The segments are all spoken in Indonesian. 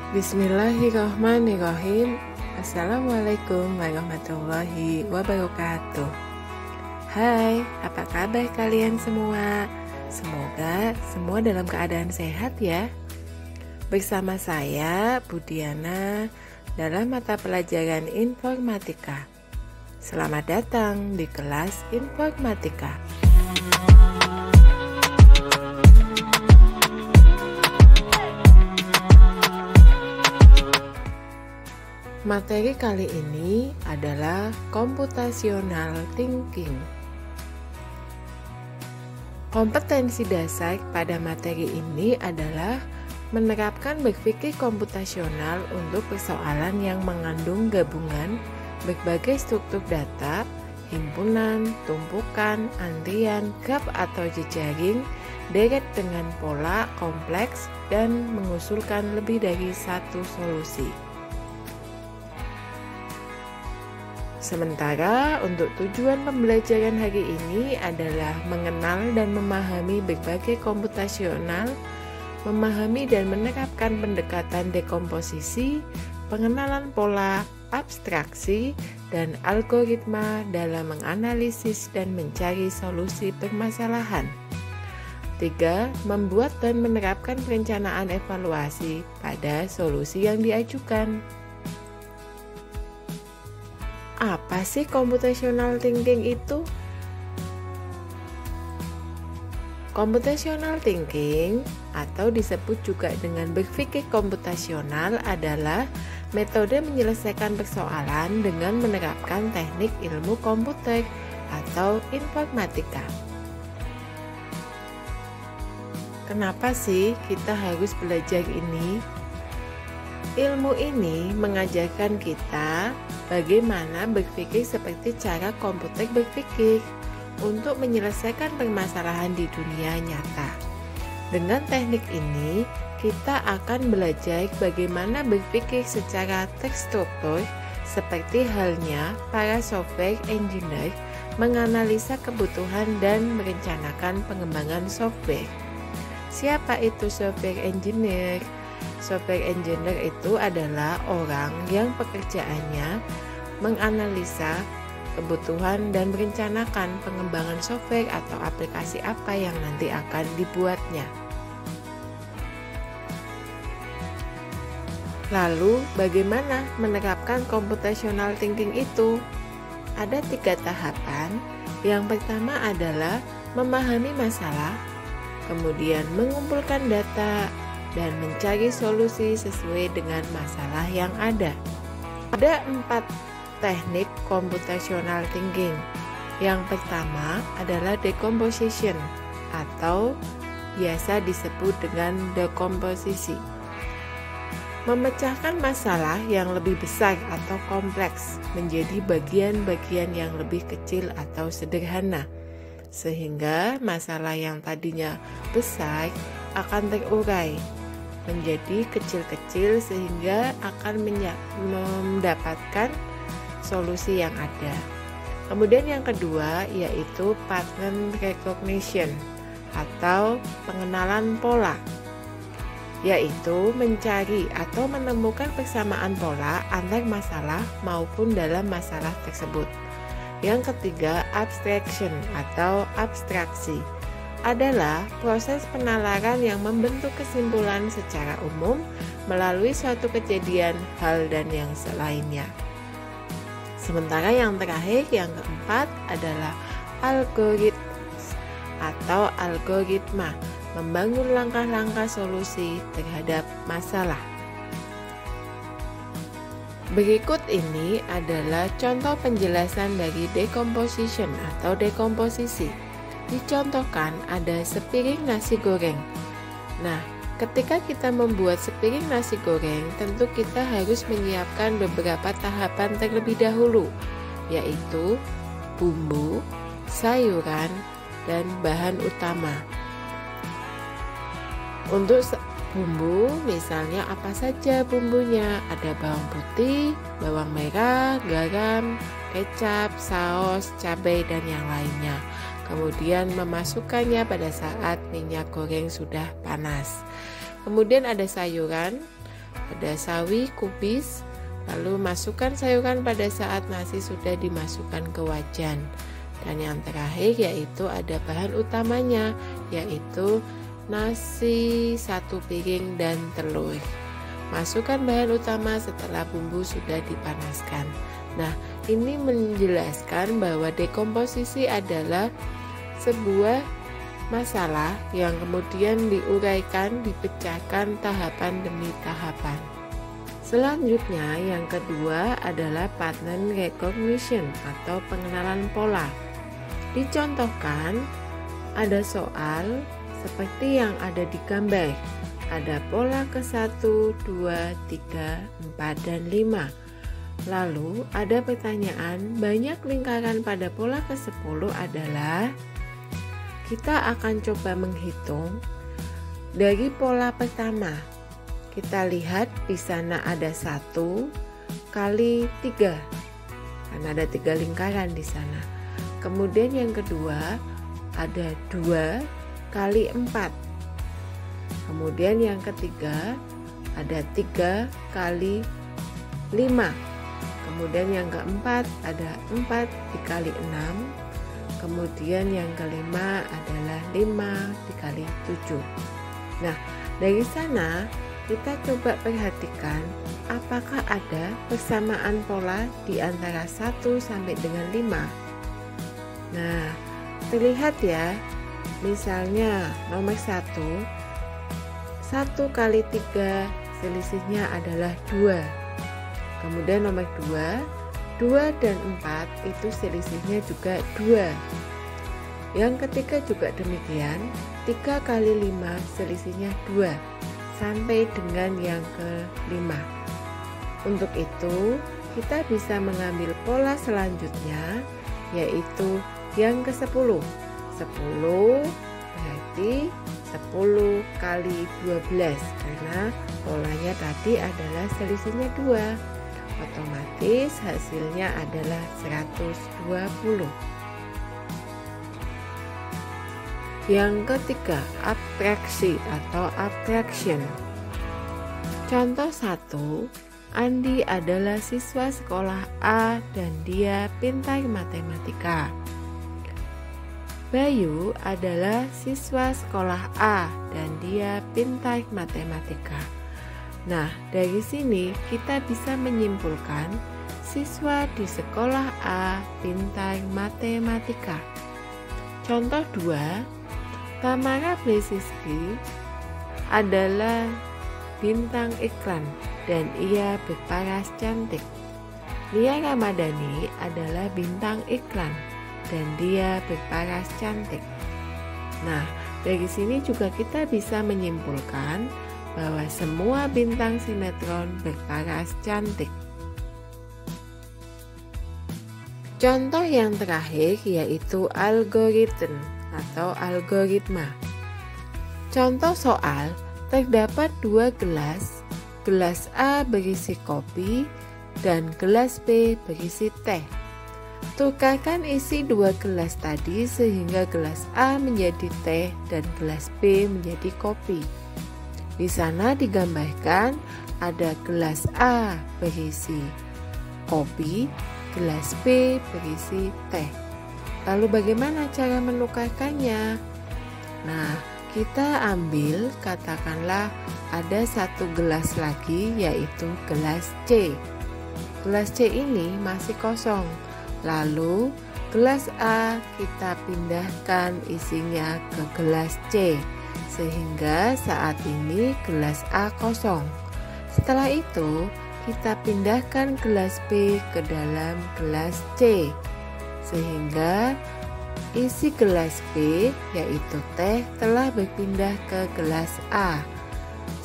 Bismillahirrahmanirrahim. Assalamualaikum warahmatullahi wabarakatuh. Hai, apa kabar kalian semua? Semoga semua dalam keadaan sehat ya. Bersama saya, Budiana, dalam mata pelajaran Informatika. Selamat datang di kelas Informatika. Materi kali ini adalah computational thinking. Kompetensi dasar pada materi ini adalah menerapkan berpikir komputasional untuk persoalan yang mengandung gabungan berbagai struktur data, himpunan, tumpukan, antrian, graf atau jejaring, deret dengan pola kompleks, dan mengusulkan lebih dari satu solusi. Sementara untuk tujuan pembelajaran hari ini adalah mengenal dan memahami berbagai komputasional, memahami dan menerapkan pendekatan dekomposisi, pengenalan pola, abstraksi, dan algoritma dalam menganalisis dan mencari solusi permasalahan. 3. Membuat dan menerapkan perencanaan evaluasi pada solusi yang diajukan. Apa sih computational thinking itu? Computational thinking atau disebut juga dengan berpikir komputasional adalah metode menyelesaikan persoalan dengan menerapkan teknik ilmu komputer atau informatika. Kenapa sih kita harus belajar ini? Ilmu ini mengajarkan kita bagaimana berpikir seperti cara komputer berpikir untuk menyelesaikan permasalahan di dunia nyata. Dengan teknik ini, kita akan belajar bagaimana berpikir secara terstruktur, seperti halnya para software engineer menganalisa kebutuhan dan merencanakan pengembangan software. Siapa itu software engineer? Software engineer itu adalah orang yang pekerjaannya menganalisa kebutuhan dan merencanakan pengembangan software atau aplikasi apa yang nanti akan dibuatnya. Lalu, bagaimana menerapkan computational thinking itu? Ada 3 tahapan. Yang pertama adalah memahami masalah, kemudian mengumpulkan data, dan mencari solusi sesuai dengan masalah yang ada. Ada 4 teknik computational thinking. Yang pertama adalah decomposition atau biasa disebut dengan dekomposisi. Memecahkan masalah yang lebih besar atau kompleks menjadi bagian-bagian yang lebih kecil atau sederhana, sehingga masalah yang tadinya besar akan terurai menjadi kecil-kecil sehingga akan mendapatkan solusi yang ada. Kemudian yang kedua yaitu pattern recognition atau pengenalan pola, yaitu mencari atau menemukan persamaan pola antar masalah maupun dalam masalah tersebut. Yang ketiga, abstraction atau abstraksi adalah proses penalaran yang membentuk kesimpulan secara umum melalui suatu kejadian, hal, dan yang selainnya. Sementara yang terakhir, yang keempat adalah algoritms atau algoritma, membangun langkah-langkah solusi terhadap masalah. Berikut ini adalah contoh penjelasan dari decomposition atau dekomposisi. Dicontohkan ada sepiring nasi goreng. Nah, ketika kita membuat sepiring nasi goreng, tentu kita harus menyiapkan beberapa tahapan terlebih dahulu, yaitu bumbu, sayuran, dan bahan utama. Untuk bumbu, misalnya apa saja bumbunya? Ada bawang putih, bawang merah, garam, kecap, saus, cabai, dan yang lainnya. Kemudian memasukkannya pada saat minyak goreng sudah panas. Kemudian ada sayuran, ada sawi kubis, lalu masukkan sayuran pada saat nasi sudah dimasukkan ke wajan. Dan yang terakhir yaitu ada bahan utamanya, yaitu nasi 1 piring dan telur. Masukkan bahan utama setelah bumbu sudah dipanaskan. Nah, ini menjelaskan bahwa dekomposisi adalah sebuah masalah yang kemudian diuraikan, dipecahkan tahapan demi tahapan. Selanjutnya yang kedua adalah pattern recognition atau pengenalan pola. Dicontohkan ada soal seperti yang ada di gambar. Ada pola ke-1, 2, 3, 4, dan 5. Lalu ada pertanyaan, banyak lingkaran pada pola ke-10 adalah, kita akan coba menghitung dari pola pertama. Kita lihat di sana ada 1 kali 3, karena ada 3 lingkaran di sana. Kemudian yang kedua ada 2 kali 4. Kemudian yang ketiga ada 3 kali 5. Kemudian yang keempat ada 4 dikali 6. Kemudian yang kelima adalah 5 dikali 7. Nah, dari sana kita coba perhatikan apakah ada persamaan pola di antara 1 sampai dengan 5. Nah, terlihat ya, misalnya nomor 1 kali 3 selisihnya adalah 2. Kemudian nomor 2 dan 4 itu selisihnya juga 2. Yang ketiga juga demikian, 3 kali 5 selisihnya 2 sampai dengan yang ke-5. Untuk itu kita bisa mengambil pola selanjutnya, yaitu yang ke-10. 10 berarti 10 kali 12, karena polanya tadi adalah selisihnya 2. Otomatis hasilnya adalah 120. Yang ketiga, abstraksi atau abstraction. Contoh 1, Andi adalah siswa sekolah A dan dia pintar matematika. Bayu adalah siswa sekolah A dan dia pintar matematika. Nah, dari sini kita bisa menyimpulkan siswa di sekolah A pintar matematika. Contoh 2, Tamara Blesiski adalah bintang iklan dan ia berparas cantik. Lia Ramadhani adalah bintang iklan dan dia berparas cantik. Nah, dari sini juga kita bisa menyimpulkan bahwa semua bintang sinetron berparas cantik. Contoh yang terakhir yaitu algoritma atau algoritma. Contoh soal, terdapat 2 gelas, gelas A berisi kopi dan gelas B berisi teh. Tukarkan isi 2 gelas tadi sehingga gelas A menjadi teh dan gelas B menjadi kopi. Di sana digambarkan ada gelas A berisi kopi, gelas B berisi teh. Lalu bagaimana cara menukarkannya? Nah, kita ambil, katakanlah ada 1 gelas lagi yaitu gelas C. Gelas C ini masih kosong. Lalu gelas A kita pindahkan isinya ke gelas C, sehingga saat ini gelas A kosong. Setelah itu kita pindahkan gelas B ke dalam gelas C, sehingga isi gelas B yaitu teh telah berpindah ke gelas A.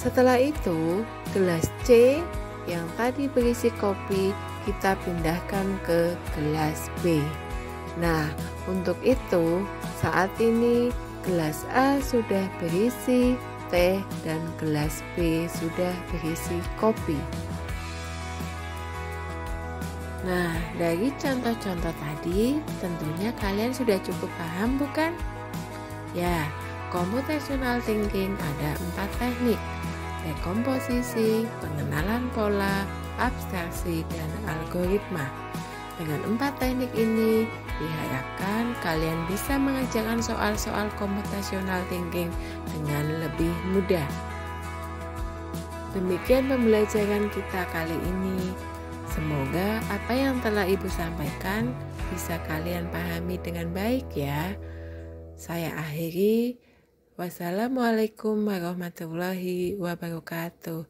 Setelah itu gelas C yang tadi berisi kopi kita pindahkan ke gelas B. Nah, untuk itu saat ini gelas A sudah berisi teh dan gelas B sudah berisi kopi. Nah, dari contoh-contoh tadi tentunya kalian sudah cukup paham bukan? Ya, computational thinking ada 4 teknik. dekomposisi, pengenalan pola, abstraksi, dan algoritma. Dengan 4 teknik ini, diharapkan kalian bisa mengerjakan soal-soal computational thinking dengan lebih mudah. Demikian pembelajaran kita kali ini. Semoga apa yang telah Ibu sampaikan bisa kalian pahami dengan baik ya. Saya akhiri. Wassalamualaikum warahmatullahi wabarakatuh.